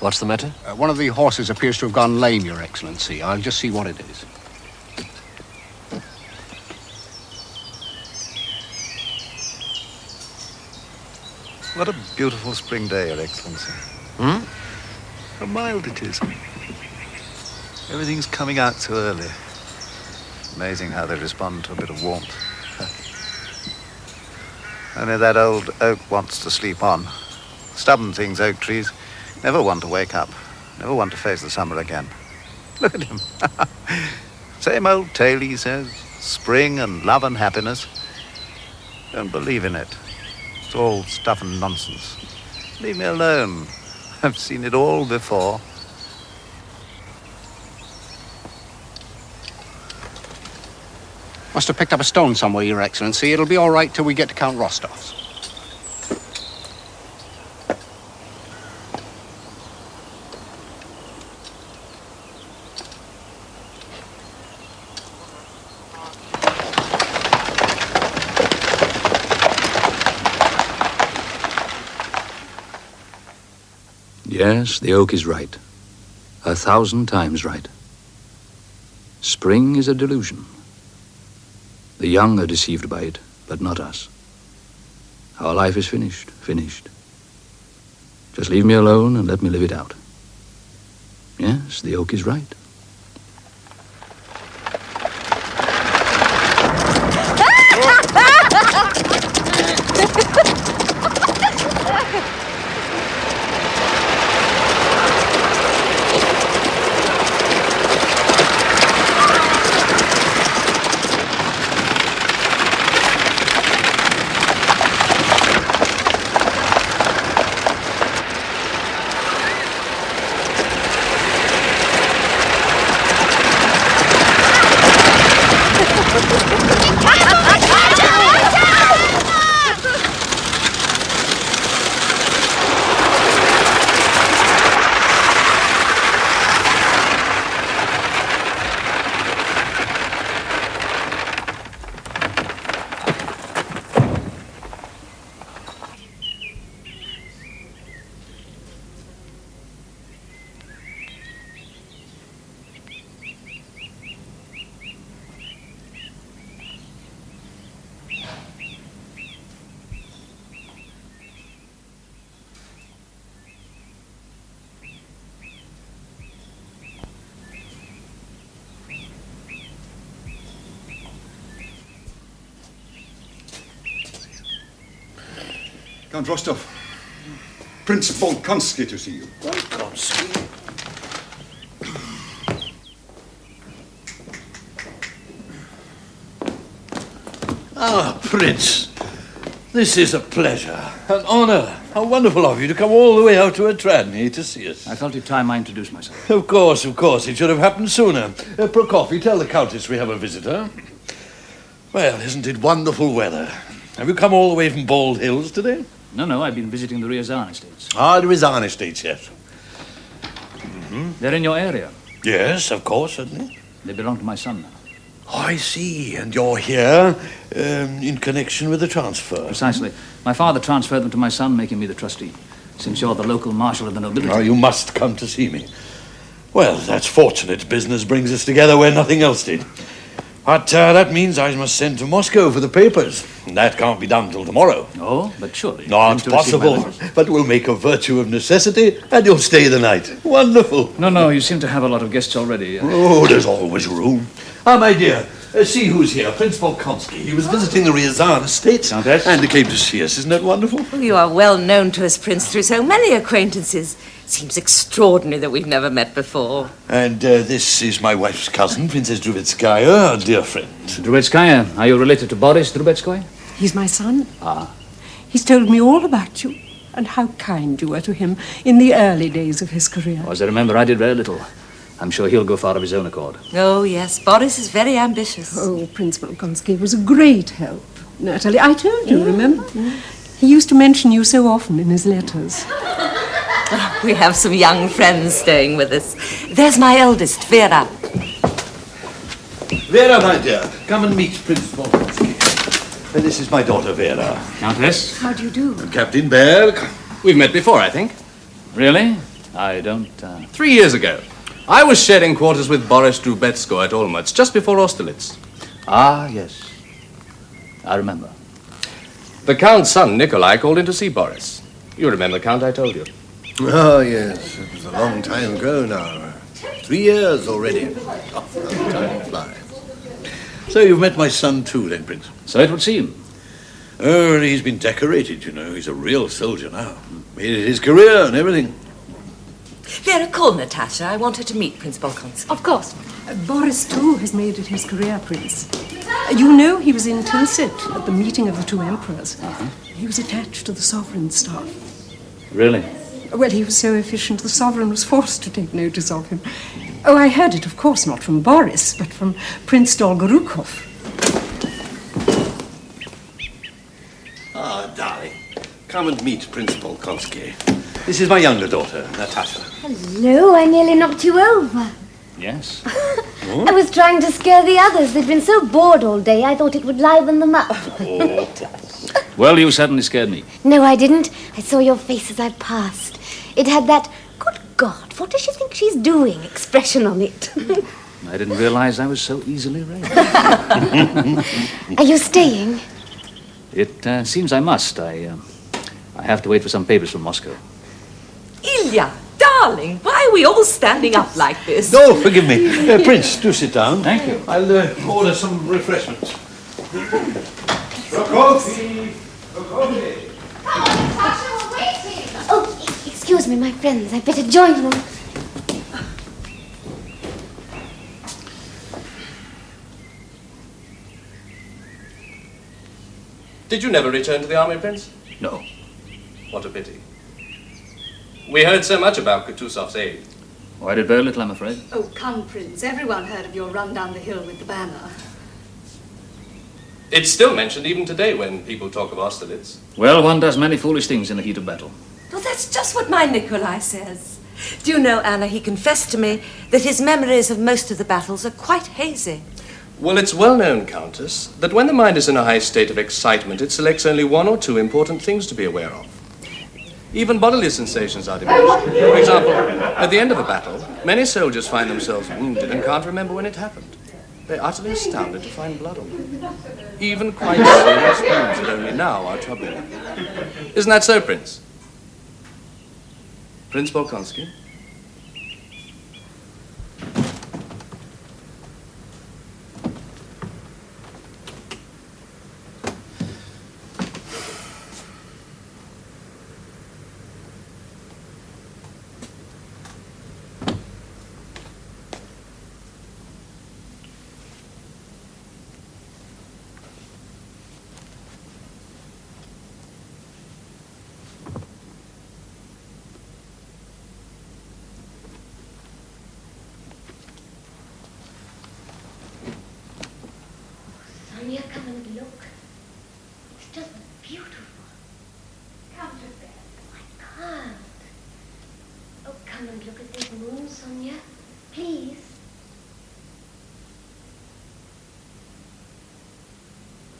What's the matter? One of the horses appears to have gone lame, Your Excellency. I'll just see what it is. What a beautiful spring day, Your Excellency. How mild it is. Everything's coming out so early. Amazing how they respond to a bit of warmth. Only that old oak wants to sleep on. Stubborn things, oak trees. Never want to wake up. Never want to face the summer again. Look at him. Same old tale, he says. Spring and love and happiness. Don't believe in it. It's all stuff and nonsense. Leave me alone. I've seen it all before. Must have picked up a stone somewhere, Your Excellency. It'll be all right till we get to Count Rostov's. Yes, the oak is right. 1,000 times right. Spring is a delusion. The young are deceived by it, but not us. Our life is finished. Just leave me alone and let me live it out. Yes, the oak is right. Count Rostov, Prince Volkonsky to see you. Volkonsky? Ah, Prince. This is a pleasure, an honor. How wonderful of you to come all the way out to Atradny to see us. I felt it time I introduced myself. Of course. It should have happened sooner. Prokofy, tell the Countess we have a visitor. Well, isn't it wonderful weather? Have you come all the way from Bald Hills today? No, I've been visiting the Ryazan estates. Ah, the Ryazan estates, yes. They're in your area. Yes, of course, certainly. They belong to my son now. Oh, I see. And you're here in connection with the transfer. Precisely. My father transferred them to my son, making me the trustee. Since you're the local marshal of the nobility... Oh, you must come to see me. Well, that's fortunate. Business brings us together where nothing else did. But that means I must send to Moscow for the papers. And that can't be done till tomorrow. Oh, but surely... Not possible. But we'll make a virtue of necessity, and you'll stay the night. Wonderful. No, you seem to have a lot of guests already. Oh, there's always room. Ah, my dear, see who's here. Prince Volkonsky. He was visiting the Ryazan estates. Countess? And he came to see us. Isn't that wonderful? Well, you are well known to us, Prince, through so many acquaintances. Seems extraordinary that we've never met before. And this is my wife's cousin, Princess Drubetskaya, a dear friend. Drubetskaya, are you related to Boris Drubetskoy? He's my son. Ah. He's told me all about you and how kind you were to him in the early days of his career. As I remember, I did very little. I'm sure he'll go far of his own accord. Oh, yes. Boris is very ambitious. Oh, Prince Volkonsky was a great help. Natalie, I told you, remember? He used to mention you so often in his letters. We have some young friends staying with us. There's my eldest, Vera. Vera, my dear, come and meet Prince Volkonsky. This is my daughter, Vera. Countess? How do you do? Captain Berg. We've met before, I think. Really? I don't... 3 years ago, I was sharing quarters with Boris Drubetsko at Olmutz, just before Austerlitz. Ah, yes. I remember. The Count's son, Nikolai, called in to see Boris. You remember, Count, I told you. Oh, yes. It was a long time ago now. 3 years already. Oh, how time flies. So you've met my son too, then, Prince? So it would seem. Oh, he's been decorated, you know. He's a real soldier now. Made it his career and everything. Vera, call Natasha. I want her to meet Prince Bolkonsky. Of course. Boris, too, has made it his career, Prince. You know he was in Tilsit at the meeting of the two emperors. He was attached to the sovereign's staff. Really? Well, he was so efficient, the sovereign was forced to take notice of him. Oh, I heard it, of course, not from Boris, but from Prince Dolgorukov. Ah, darling. Come and meet Prince Bolkonsky. This is my younger daughter, Natasha. Hello, I nearly knocked you over. Yes. I was trying to scare the others. They'd been so bored all day, I thought it would liven them up. Well, you certainly scared me. No, I didn't. I saw your face as I passed. It had that, good God, what does she think she's doing expression on it. I didn't realize I was so easily raised. Are you staying? It seems I must. I have to wait for some papers from Moscow. Ilya, darling, why are we all standing up like this? Oh, forgive me. Prince, do sit down. Thank you. I'll order some refreshments. Coffee! Oh, excuse me, my friends. I'd better join them. Did you never return to the army, Prince? No. What a pity. We heard so much about Kutuzov's aid. Oh, I did very little, I'm afraid. Oh, come, Prince. Everyone heard of your run down the hill with the banner. It's still mentioned even today when people talk of Austerlitz. Well, one does many foolish things in the heat of battle. Well, that's just what my Nikolai says. Do you know, Anna, he confessed to me that his memories of most of the battles are quite hazy. Well, it's well known, Countess, that when the mind is in a high state of excitement, it selects only one or two important things to be aware of. Even bodily sensations are diminished. For example, at the end of a battle, many soldiers find themselves wounded and can't remember when it happened. They're utterly astounded to find blood on them. Even quite serious wounds that only now are troubling them. Isn't that so, Prince? Prince Bolkonsky? Sonia, come and look. It's just beautiful. Come to bed. I can't. Oh, come and look at this moon, Sonia. Please.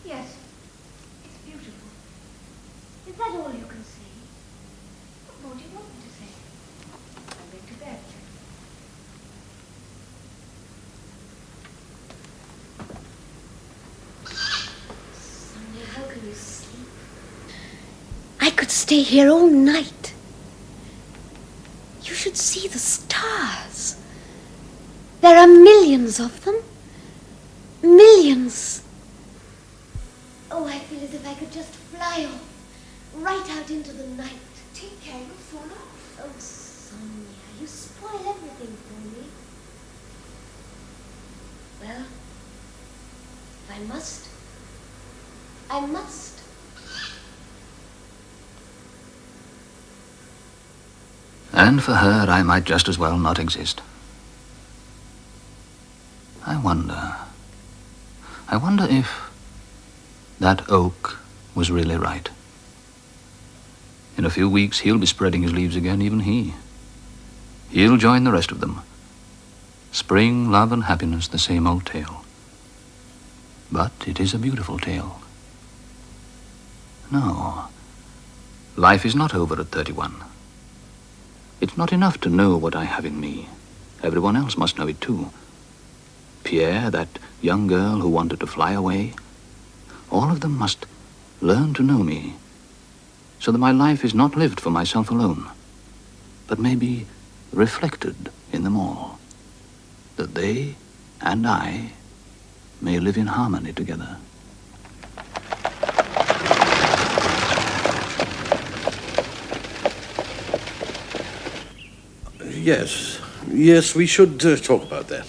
Yes, it's beautiful. Is that all you can say? What more do you want me to say? I'm going to bed. Sonia, how can you sleep? I could stay here all night. You should see the stars. There are millions of them. Millions. Oh, I feel as if I could just fly off, right out into the night. Take care, you'll fall off. Oh, Sonia, you spoil everything for me. Well, if I must, I must. And for her, I might just as well not exist. I wonder if that oak was really right. In a few weeks, he'll be spreading his leaves again, even he. He'll join the rest of them. Spring, love, and happiness, the same old tale. But it is a beautiful tale. No, life is not over at 31. It's not enough to know what I have in me. Everyone else must know it too. Pierre, that young girl who wanted to fly away, all of them must learn to know me, so that my life is not lived for myself alone, but may be reflected in them all, that they and I may live in harmony together. Yes, we should talk about that.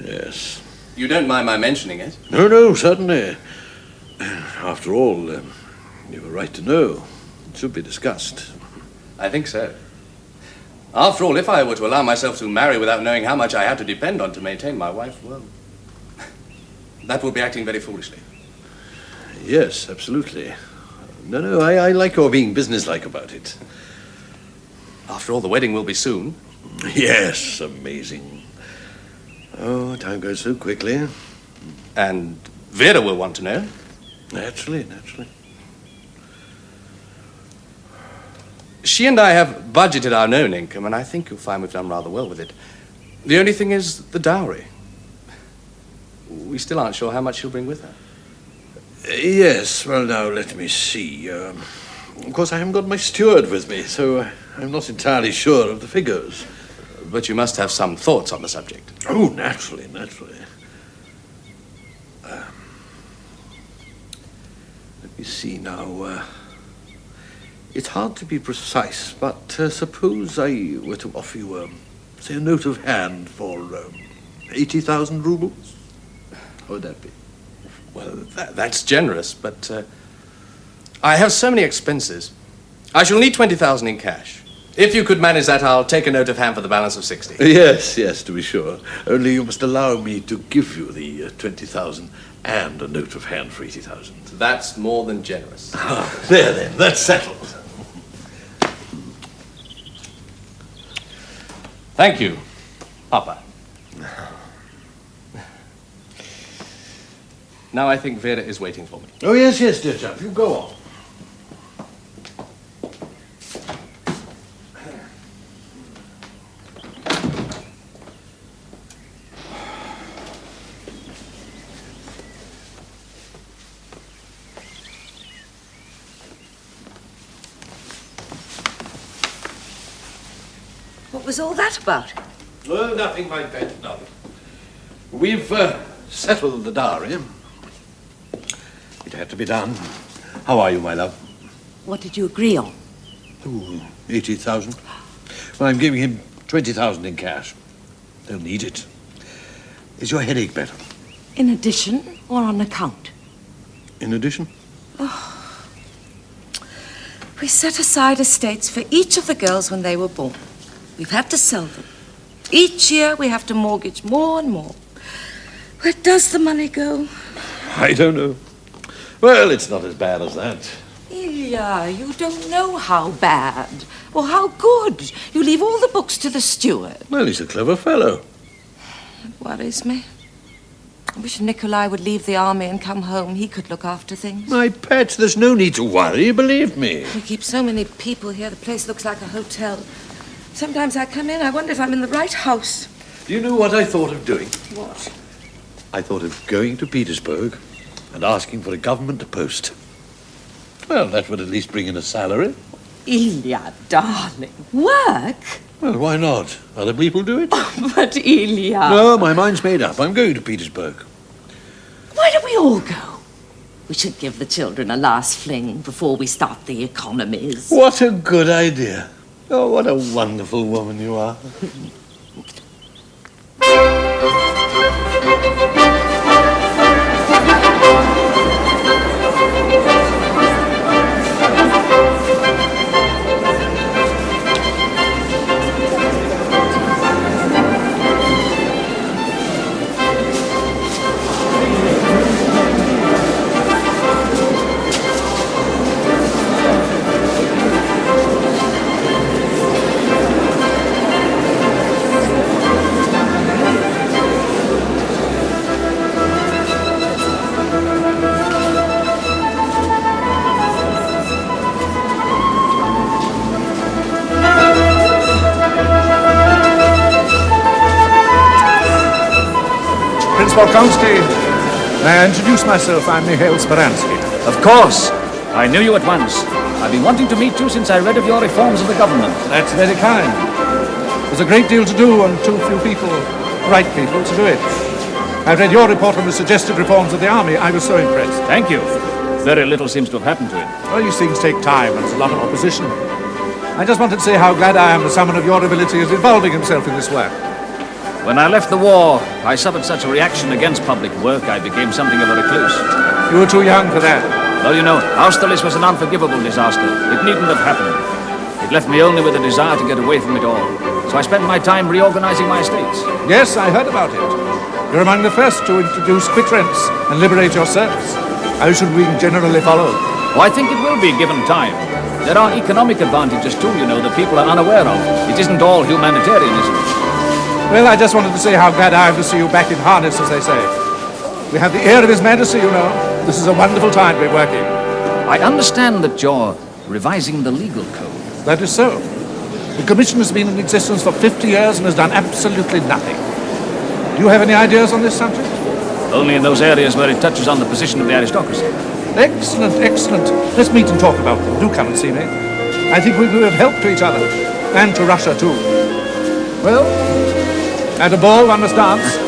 Yes. You don't mind my mentioning it? No, certainly. After all, you have a right to know. It should be discussed. I think so. After all, if I were to allow myself to marry without knowing how much I had to depend on to maintain my wife, well, that would be acting very foolishly. Yes, absolutely. No, I like your being businesslike about it. After all, the wedding will be soon. Yes, amazing. Oh, time goes so quickly. And Vera will want to know. Naturally. She and I have budgeted our own income, and I think you'll find we've done rather well with it. The only thing is the dowry. We still aren't sure how much she'll bring with her. Yes, well, now, let me see. Of course, I haven't got my steward with me, so I'm not entirely sure of the figures. But you must have some thoughts on the subject. Oh, naturally. Let me see now. It's hard to be precise, but suppose I were to offer you, say, a note of hand for 80,000 rubles? How would that be? Well, that's generous, but I have so many expenses. I shall need 20,000 in cash. If you could manage that, I'll take a note of hand for the balance of 60. Yes, to be sure. Only you must allow me to give you the 20,000 and a note of hand for 80,000. That's more than generous. There then, that's settled. Thank you, Papa. Now I think Vera is waiting for me. Oh, yes, dear chap. You go on. What was all that about? Oh, nothing, my pet, nothing. We've settled the dowry. It had to be done. How are you, my love? What did you agree on? Oh, 80,000. Well, I'm giving him 20,000 in cash. They'll need it. Is your headache better? In addition or on account? In addition? We set aside estates for each of the girls when they were born. We've had to sell them. Each year we have to mortgage more and more. Where does the money go? I don't know. Well, it's not as bad as that. Ilya, you don't know how bad or how good. You leave all the books to the steward. Well, he's a clever fellow. It worries me. I wish Nikolai would leave the army and come home. He could look after things. My pet, there's no need to worry, believe me. We keep so many people here, the place looks like a hotel. Sometimes I come in, I wonder if I'm in the right house. Do you know what I thought of doing? What? I thought of going to Petersburg and asking for a government post. Well, that would at least bring in a salary. Ilya, darling, work? Well, why not? Other people do it. But Ilya... No, my mind's made up. I'm going to Petersburg. Why don't we all go? We should give the children a last fling before we start the economies. What a good idea. Oh, what a wonderful woman you are. Volkonsky. May I introduce myself? I'm Mikhail Speransky. Of course. I knew you at once. I've been wanting to meet you since I read of your reforms of the government. That's very kind. There's a great deal to do and too few people, right people, to do it. I read your report on the suggested reforms of the army. I was so impressed. Thank you. Very little seems to have happened to it. Well, these things take time and there's a lot of opposition. I just wanted to say how glad I am that someone of your ability is involving himself in this work. When I left the war, I suffered such a reaction against public work, I became something of a recluse. You were too young for that. Well, you know, Austerlitz was an unforgivable disaster. It needn't have happened. It left me only with a desire to get away from it all. So I spent my time reorganizing my estates. Yes, I heard about it. You're among the first to introduce quit rents and liberate your serfs. How should we generally follow? Oh, I think it will be given time. There are economic advantages too, you know, that people are unaware of. It isn't all humanitarianism. Well, I just wanted to say how glad I am to see you back in harness, as they say. We have the ear of His Majesty, you know. This is a wonderful time to be working. I understand that you're revising the legal code. That is so. The Commission has been in existence for 50 years and has done absolutely nothing. Do you have any ideas on this subject? Only in those areas where it touches on the position of the aristocracy. Excellent, excellent. Let's meet and talk about them. Do come and see me. I think we will be of help to each other. And to Russia, too. Well, at a ball, one must dance.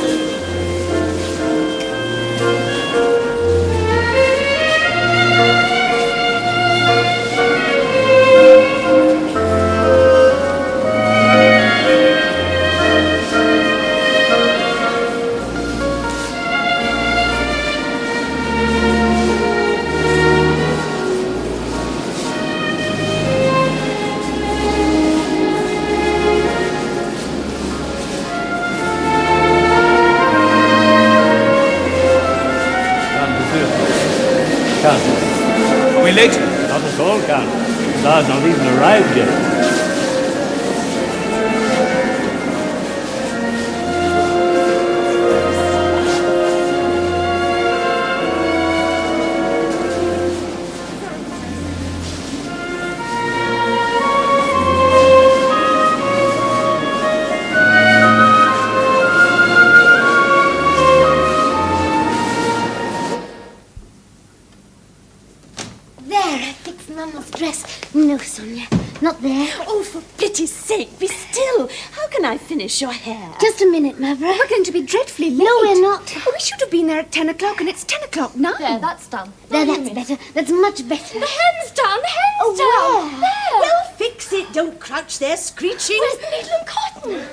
Are we late? Not at all, Count. The Tsar's not even arrived yet. No, Sonia, not there. Oh, for pity's sake, be still. How can I finish your hair? Just a minute, Mavra. We're going to be dreadfully late. No, we're not. Oh, we should have been there at 10 o'clock, and it's 10 o'clock now. There, that's done. There, that's better. That's much better. The hen's done. The hen's Oh, done. where? There. Well, fix it. Don't crouch there screeching. Where's the needle and cotton?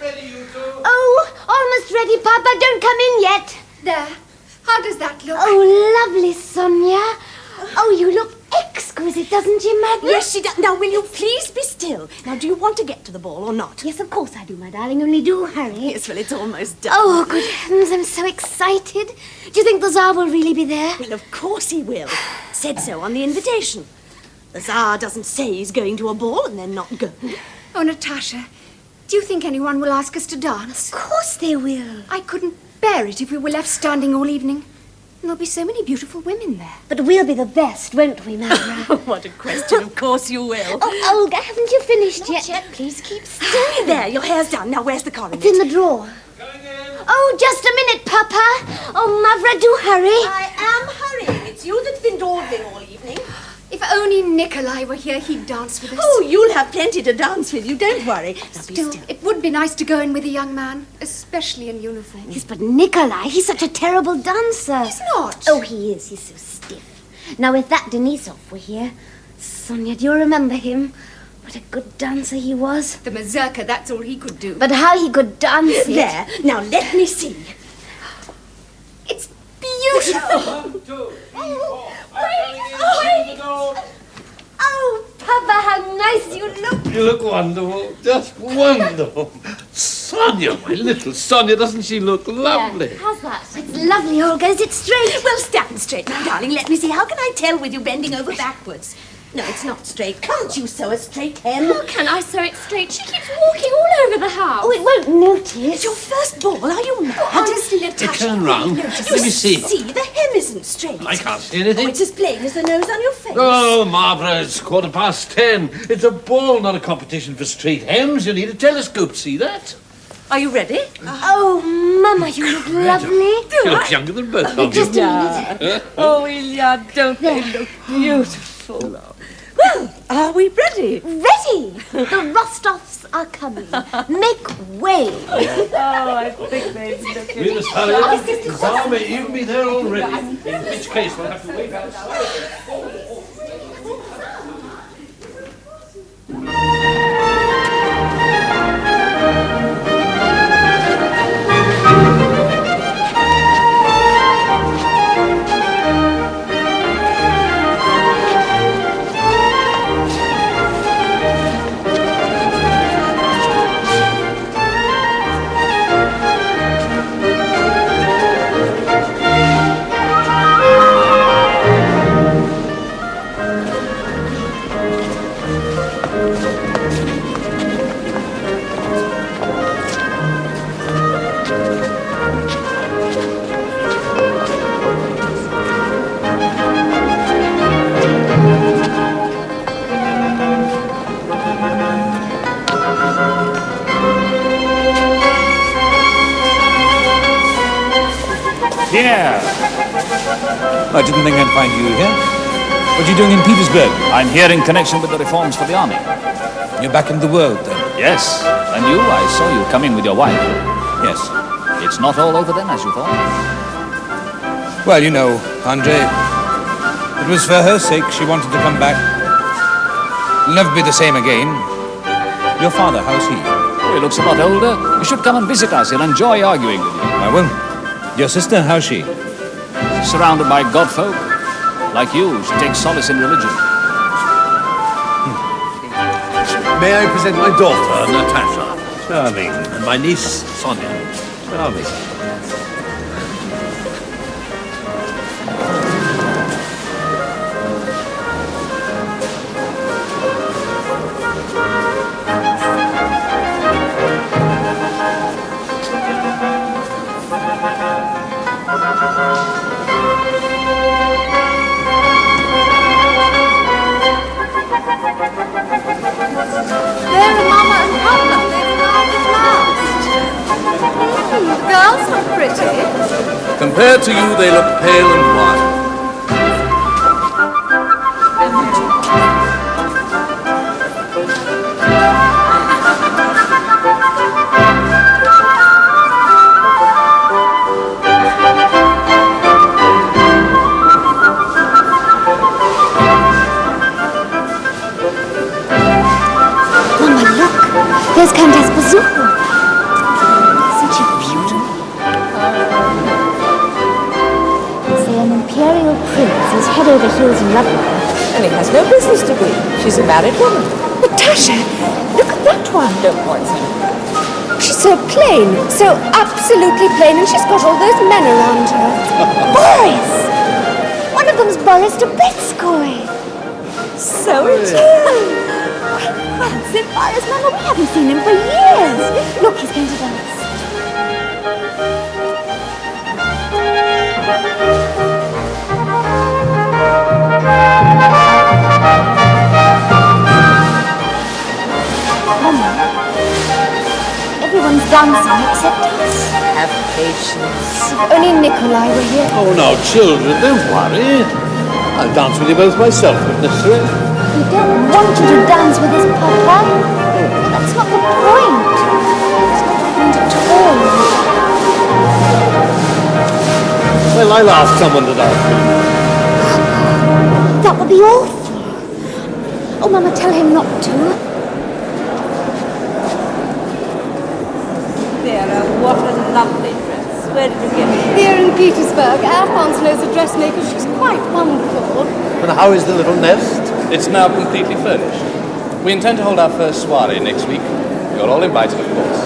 Oh, almost ready, Papa. Don't come in yet. There. How does that look? Oh, lovely, Sonia. Oh, you look exquisite, doesn't she, Magna? Yes, she does. Now, will you please be still? Now, do you want to get to the ball or not? Yes, of course I do, my darling. Only do hurry. Yes, well, it's almost done. Oh, good heavens, I'm so excited. Do you think the Tsar will really be there? Well, of course he will. Said so on the invitation. The Tsar doesn't say he's going to a ball and then not go. Oh, Natasha, do you think anyone will ask us to dance? Of course they will. I couldn't bear it if we were left standing all evening. And there'll be so many beautiful women there. But we'll be the best, won't we, Mavra? What a question. Of course you will. Oh, Olga, haven't you finished Not yet? Please keep still. There, your hair's done. Now, where's the coronet? It's in the drawer. Oh, just a minute, Papa. Oh, Mavra, do hurry. I am hurrying. It's you that's been dawdling all evening. If only Nikolai were here, he'd dance with us. Oh, you'll have plenty to dance with you. Don't worry. Now, be Still, it would be nice to go in with a young man, especially in uniform. Yes, but Nikolai, he's such a terrible dancer. He's not. Oh, he is. He's so stiff. Now, if that Denisov were here... Sonia, do you remember him? What a good dancer he was. The mazurka, that's all he could do. But how he could dance it. There. Now, let me see. It's beautiful. 1, 2, 3, 4. Wait. Oh, Papa, how nice you look. You look wonderful. Just wonderful. Sonia, my little Sonia, doesn't she look lovely? Yeah. How's that? It's lovely, Olga. Is it straight? Well, stand straight now, darling. Let me see. How can I tell with you bending over backwards? No, it's not straight. Can't you sew a straight hem? How can I sew it straight? She keeps walking all over the house. Oh, it won't notice. It's your first ball. Are you mad? Honestly, Natasha. Turn round. You Let me see. See, the hem isn't straight. I can't see anything. Oh, it's as plain as the nose on your face. Oh, Barbara, it's 10:15. It's a ball, not a competition for straight hems. You need a telescope, see that? Are you ready? Oh, Mama, you look lovely. She looks younger than both of you. Yeah. Oh, Ilya, don't they look beautiful? Well, are we ready? Ready! The Rostovs are coming. Make way. Oh, I think they look We must hurry up. Tsar may even be there already. In which case we'll have to wait outside. Pierre! I didn't think I'd find you here. What are you doing in Petersburg? I'm here in connection with the reforms for the army. You're back in the world, then? Yes. And you? I saw you come in with your wife. Yes. It's not all over then, as you thought? Well, you know, Andrei, it was for her sake she wanted to come back. It'll never be the same again. Your father, how's he? Oh, he looks a lot older. You should come and visit us. He'll enjoy arguing with you. I will. Your sister, how's she? Surrounded by godfolk. Like you, she takes solace in religion. May I present my daughter, Natasha? Charming. And my niece, Sonia. Charming. There are Mama and Papa. They've arrived at last. The girls look pretty. Compared to you, they look pale and wan. Mama, look. There's Countess Besucher. Isn't she beautiful? Say an imperial prince is head over heels in love with her. And he has no business to be. She's a married woman. Natasha, look at that one. Don't point him. She's so plain, so absolutely plain, and she's got all those men around her. Boris! One of them's Boris Trubetskoy. So it is. St. Boris, Mama, we haven't seen him for years. Look, he's going to dance. Mama, everyone's dancing except us. Have patience. If only Nikolai were here. Oh, now, children, don't worry. I'll dance with you both myself, if necessary. We don't want you to dance with his papa. That's not the point. It's not the point at all. Well, I'll ask someone to dance with you. That would be awful. Oh, Mama, tell him not to. Vera, what a lovely dress. Where did you get it? Here in Petersburg, Alphonse knows a dressmaker. She's quite wonderful. And how is the little nest? It's now completely furnished. We intend to hold our first soiree next week. You're all invited, of course.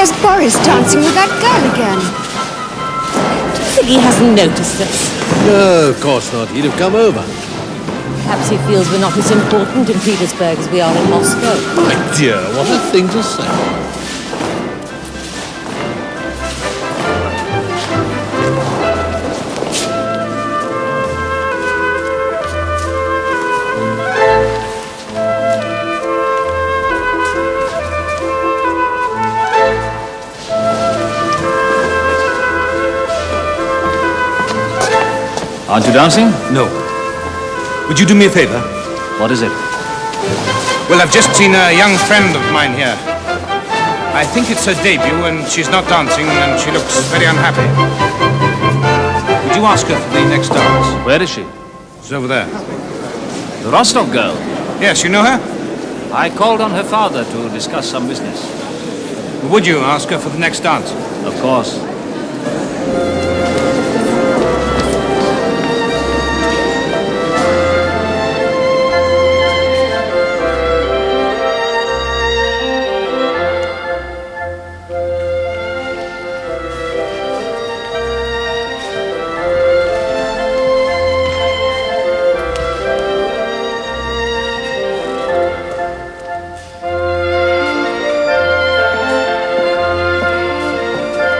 There's Boris dancing with that girl again. Do you think he hasn't noticed us? No, of course not. He'd have come over. Perhaps he feels we're not as important in Petersburg as we are in Moscow. My dear, what a thing to say. Aren't you dancing? No. Would you do me a favor? What is it? Well, I've just seen a young friend of mine here. I think it's her debut, and she's not dancing, and she looks very unhappy. Would you ask her for the next dance? Where is she? She's over there. The Rostov girl? Yes, you know her? I called on her father to discuss some business. Would you ask her for the next dance? Of course.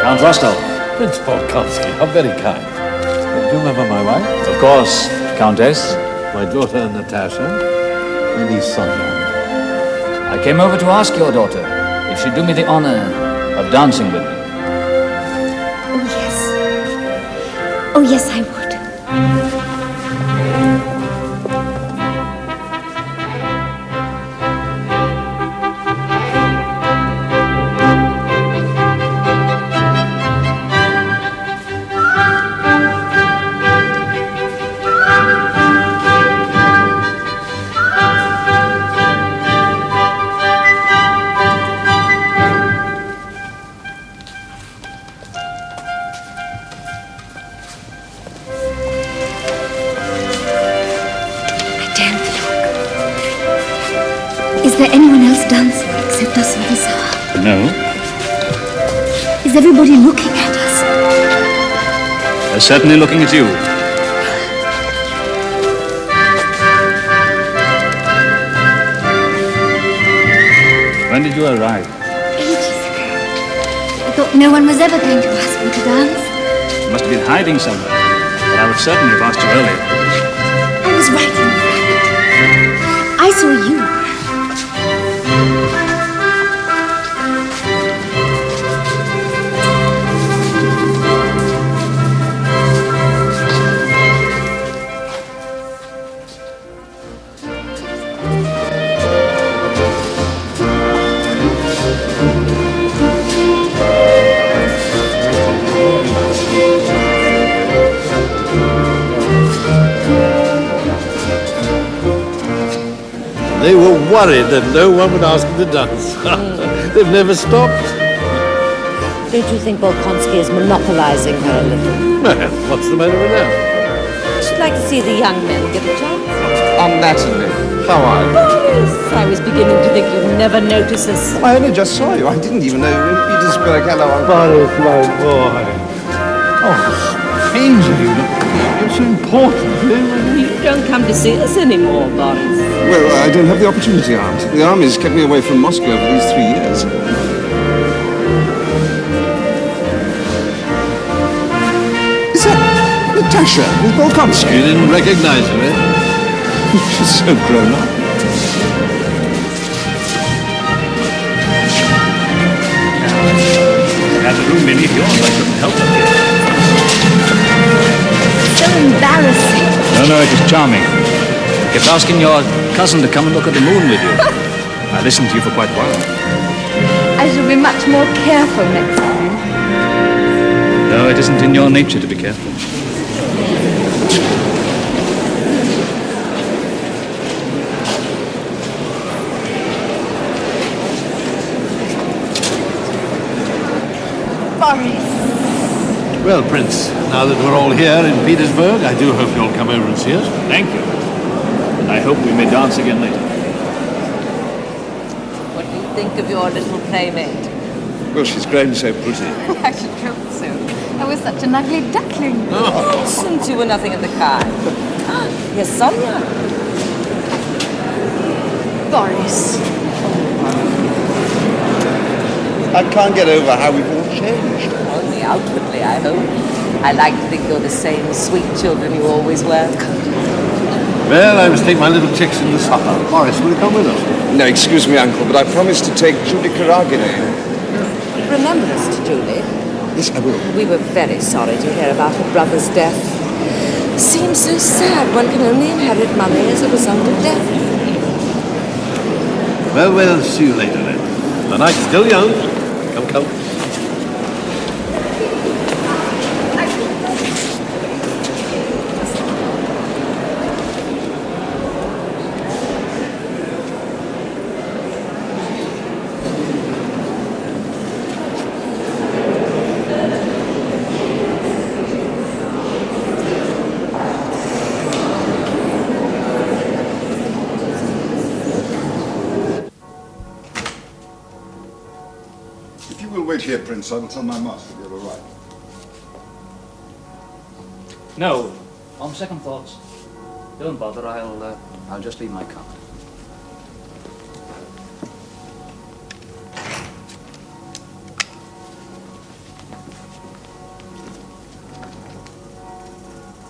Count Rostov. Prince Polkonsky, how very kind. Do you remember my wife? Of course, Countess. My daughter Natasha. My niece Sonia. I came over to ask your daughter if she'd do me the honor of dancing with me. Oh, yes. Oh, yes, I would. Is there anyone else dancing except us in this hour? No. Is everybody looking at us? They're certainly looking at you. When did you arrive? Ages ago. I thought no one was ever going to ask me to dance. You must have been hiding somewhere. But I would certainly have asked you earlier. I was right in front. I saw you. They were worried that no one would ask them to dance. They've never stopped. Don't you think Bolkonsky is monopolizing her a little? Well, what's the matter with that? I should like to see the young men get a chance. Unnaturally. How are you? Boris, I was beginning to think you'd never notice us. I only just saw you. I didn't even know you were in Petersburg. Hello, Boris, my boy. Oh, stranger, you're so important. You don't come to see us anymore, Boris. Well, I don't have the opportunity, Aunt. The army's kept me away from Moscow for these 3 years. Is that Natasha with Bolkonsky? You didn't recognize her, eh? She's so grown up. I have the room beneath yours. I couldn't help it. So embarrassing. No, it was charming. I kept asking your cousin to come and look at the moon with you. I listened to you for quite a while. I shall be much more careful next time. No, it isn't in your nature to be careful. Boris. Well, Prince, now that we're all here in Petersburg, I do hope you'll come over and see us. Thank you. And I hope we may dance again later. What do you think of your little playmate? Well, she's grown so pretty. I should hope so. I was such an ugly duckling. Nonsense, you were nothing of the kind. Yes, Sonia. Boris. I can't get over how we've all changed. Only outwardly, I hope. I like to think you're the same sweet children you always were. Well, I must take my little chicks in the supper. Morris, will you come with us? No, excuse me, Uncle, but I promised to take Judy Karagina. Remember us to Julie. Yes, I will. We were very sorry to hear about her brother's death. Seems so sad one can only inherit money as a result of death. Well, we'll see you later then. The night's still young. Come, come. If you will wait here, Prince, I will tell my master you're all right. No. On second thoughts. Don't bother. I'll just leave my card.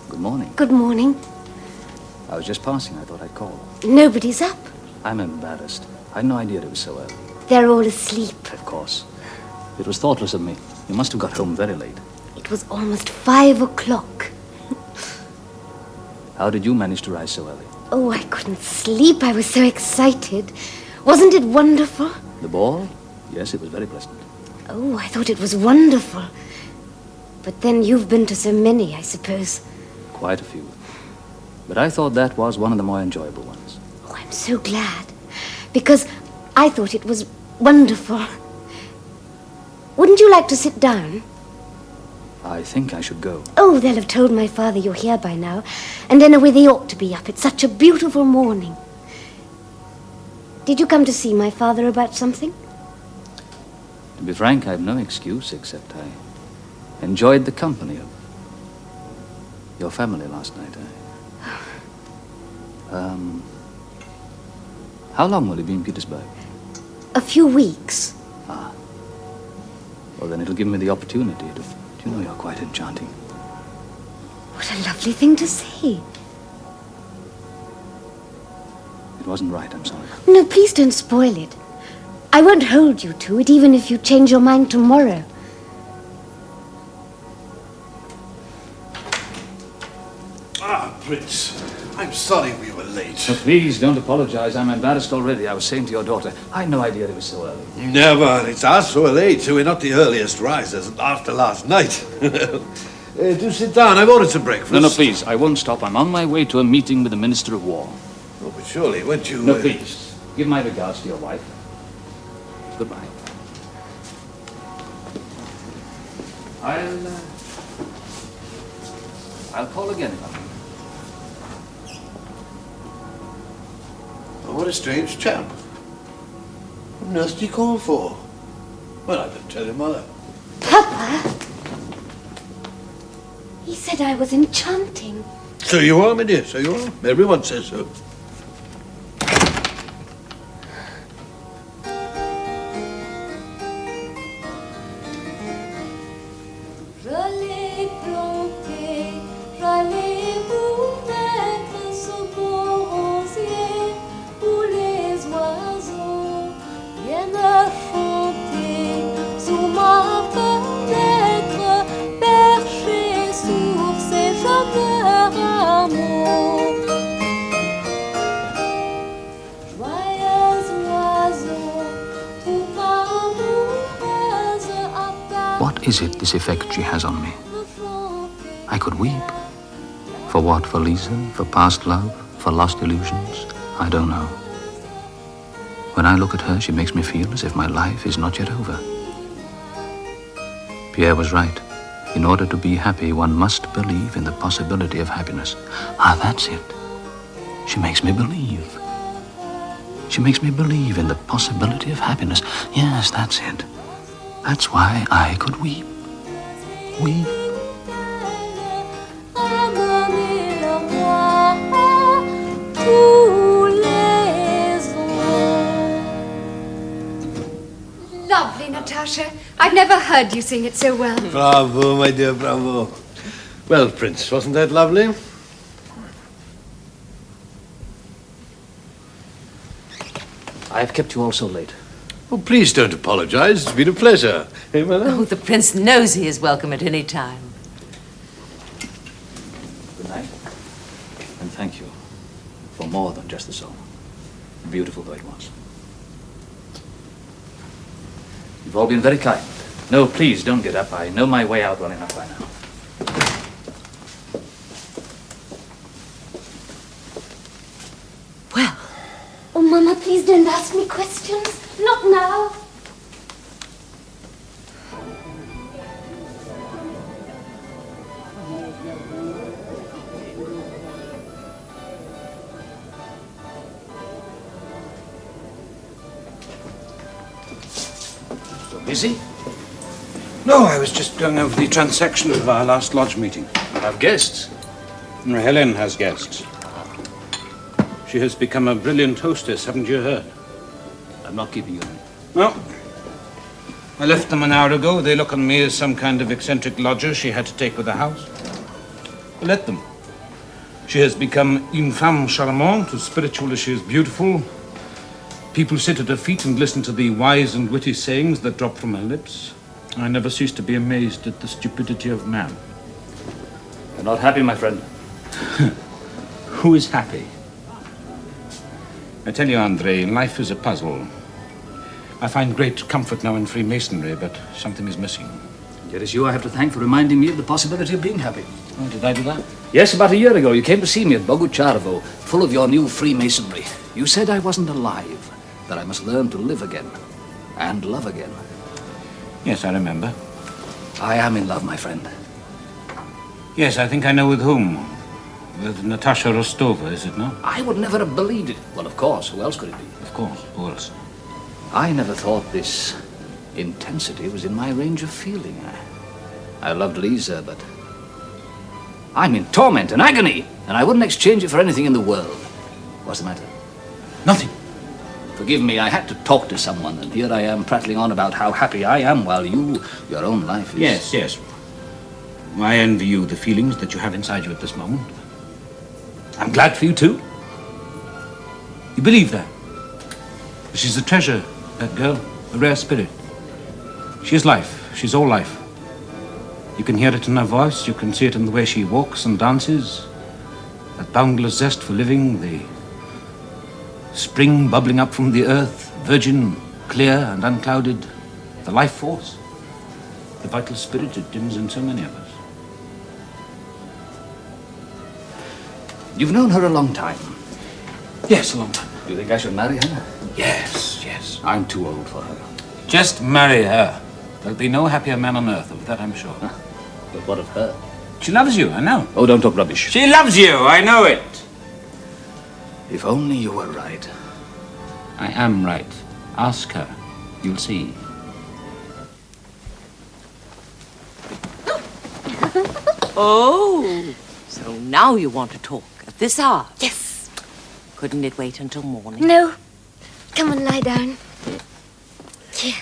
Good morning. Good morning. I was just passing. I thought I'd call. Nobody's up. I'm embarrassed. I had no idea it was so early. They're all asleep. Of course. It was thoughtless of me. You must have got home very late. It was almost 5 o'clock. How did you manage to rise so early? Oh, I couldn't sleep. I was so excited. Wasn't it wonderful? The ball? Yes, it was very pleasant. Oh, I thought it was wonderful. But then you've been to so many, I suppose. Quite a few. But I thought that was one of the more enjoyable ones. Oh, I'm so glad. Because I thought it was wonderful. Wouldn't you like to sit down? I think I should go. Oh, they'll have told my father you're here by now. And anyway, they ought to be up. It's such a beautiful morning. Did you come to see my father about something? To be frank, I've no excuse except I enjoyed the company of your family last night. How long will he be in Petersburg? A few weeks. Ah. Well, then it'll give me the opportunity to... Do you know, you're quite enchanting. What a lovely thing to say. It wasn't right, I'm sorry. No, please don't spoil it. I won't hold you to it, even if you change your mind tomorrow. Ah, Prince. I'm sorry we were late. No, please, don't apologize. I'm embarrassed already. I was saying to your daughter, I had no idea it was so early. Never. It's us who are late, so we're not the earliest risers after last night. Do sit down. I've ordered some breakfast. No, please. I won't stop. I'm on my way to a meeting with the Minister of War. Oh, but surely, won't you... No, please. Give my regards to your wife. Goodbye. I'll call again if I can. Oh, what a strange chap. What on earth did he call for? Well, I better tell your mother. Papa! He said I was enchanting. So you are, my dear, so you are. Everyone says so. What is it, this effect she has on me? I could weep. For what? For Lisa? For past love? For lost illusions? I don't know. When I look at her, she makes me feel as if my life is not yet over. Pierre was right. In order to be happy, one must believe in the possibility of happiness. Ah, that's it. She makes me believe. She makes me believe in the possibility of happiness. Yes, that's it. That's why I could weep. Weep. Lovely, Natasha. I've never heard you sing it so well. Bravo, my dear, bravo. Well, Prince, wasn't that lovely? I have kept you all so late. Oh, please don't apologize. It's been a pleasure. Hey, my love? Oh, the prince knows he is welcome at any time. Good night. And thank you for more than just the song. Beautiful though it was. You've all been very kind. No, please don't get up. I know my way out well enough by now. Well. Oh, Mama, please don't ask me questions. Not now. So busy? No, I was just going over the transactions of our last lodge meeting. You have guests? Helen has guests. She has become a brilliant hostess, haven't you heard? I'm not keeping you then. No. I left them an hour ago. They look on me as some kind of eccentric lodger she had to take with the house. Let them. She has become une femme charmante, as spiritual as she is beautiful. People sit at her feet and listen to the wise and witty sayings that drop from her lips. I never cease to be amazed at the stupidity of man. You're not happy, my friend. Who is happy? I tell you, Andre, life is a puzzle. I find great comfort now in Freemasonry, but something is missing. Yet it's you I have to thank for reminding me of the possibility of being happy. Oh, did I do that? Yes, about a year ago, you came to see me at Bogucharovo, full of your new Freemasonry. You said I wasn't alive, that I must learn to live again and love again. Yes, I remember. I am in love, my friend. Yes, I think I know with whom. With Natasha Rostova, is it not? I would never have believed it. Well, of course, who else could it be? Of course, who else? I never thought this intensity was in my range of feeling. I loved Lisa, but I'm in torment and agony, and I wouldn't exchange it for anything in the world. What's the matter? Nothing. Forgive me, I had to talk to someone, and here I am prattling on about how happy I am while your own life is... Yes. I envy you the feelings that you have inside you at this moment. I'm glad for you, too. You believe that? She's a treasure, that girl, a rare spirit. She is life. She's all life. You can hear it in her voice. You can see it in the way she walks and dances. That boundless zest for living, the spring bubbling up from the earth, virgin, clear and unclouded. The life force, the vital spirit it dims in so many of us. You've known her a long time. Yes, a long time. Do you think I should marry her? Yes. I'm too old for her. Just marry her. There'll be no happier man on earth, of that I'm sure. But what of her? She loves you, I know. Oh, don't talk rubbish. She loves you, I know it. If only you were right. I am right. Ask her. You'll see. Oh, so now you want to talk at this hour? Yes. Couldn't it wait until morning? No. Come and lie down. Here.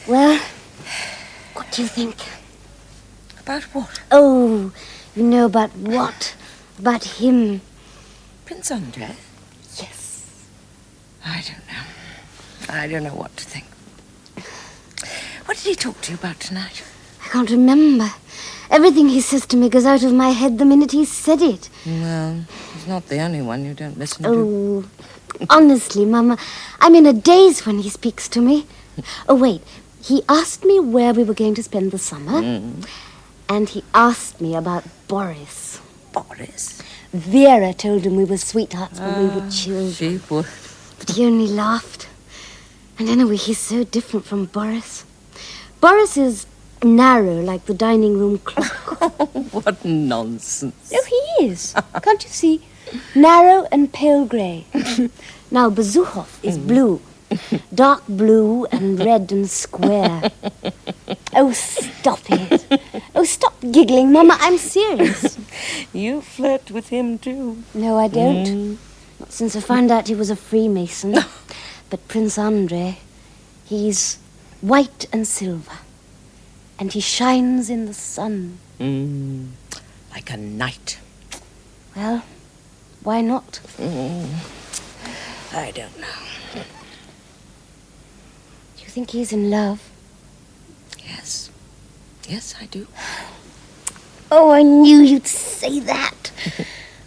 Well, what do you think? About what? Oh, you know about what? About him. Prince Andrei? Yes. I don't know. I don't know what to think. What did he talk to you about tonight? I can't remember. Everything he says to me goes out of my head the minute he said it. Well, he's not the only one you don't listen to. Oh, honestly, Mama, I'm in a daze when he speaks to me. Oh, wait. He asked me where we were going to spend the summer. And he asked me about Boris. Boris? Vera told him we were sweethearts when we were children. She would. But he only laughed. And anyway, he's so different from Boris. Boris is narrow like the dining room clock. What nonsense. Oh, he is. Can't you see? Narrow and pale grey. Now, Bezukhov is blue. Dark blue and red and square. Oh, stop it. Oh, stop giggling, Mama. I'm serious. You flirt with him, too. No, I don't. Not since I found out he was a Freemason. But Prince Andrei, he's white and silver. And he shines in the sun. Like a knight. Well, why not? I don't know. Do you think he's in love? Yes. Yes, I do. Oh, I knew you'd say that.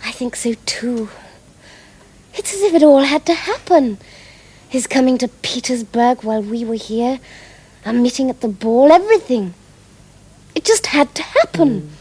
I think so, too. It's as if it all had to happen. His coming to Petersburg while we were here, our meeting at the ball, everything. It just had to happen.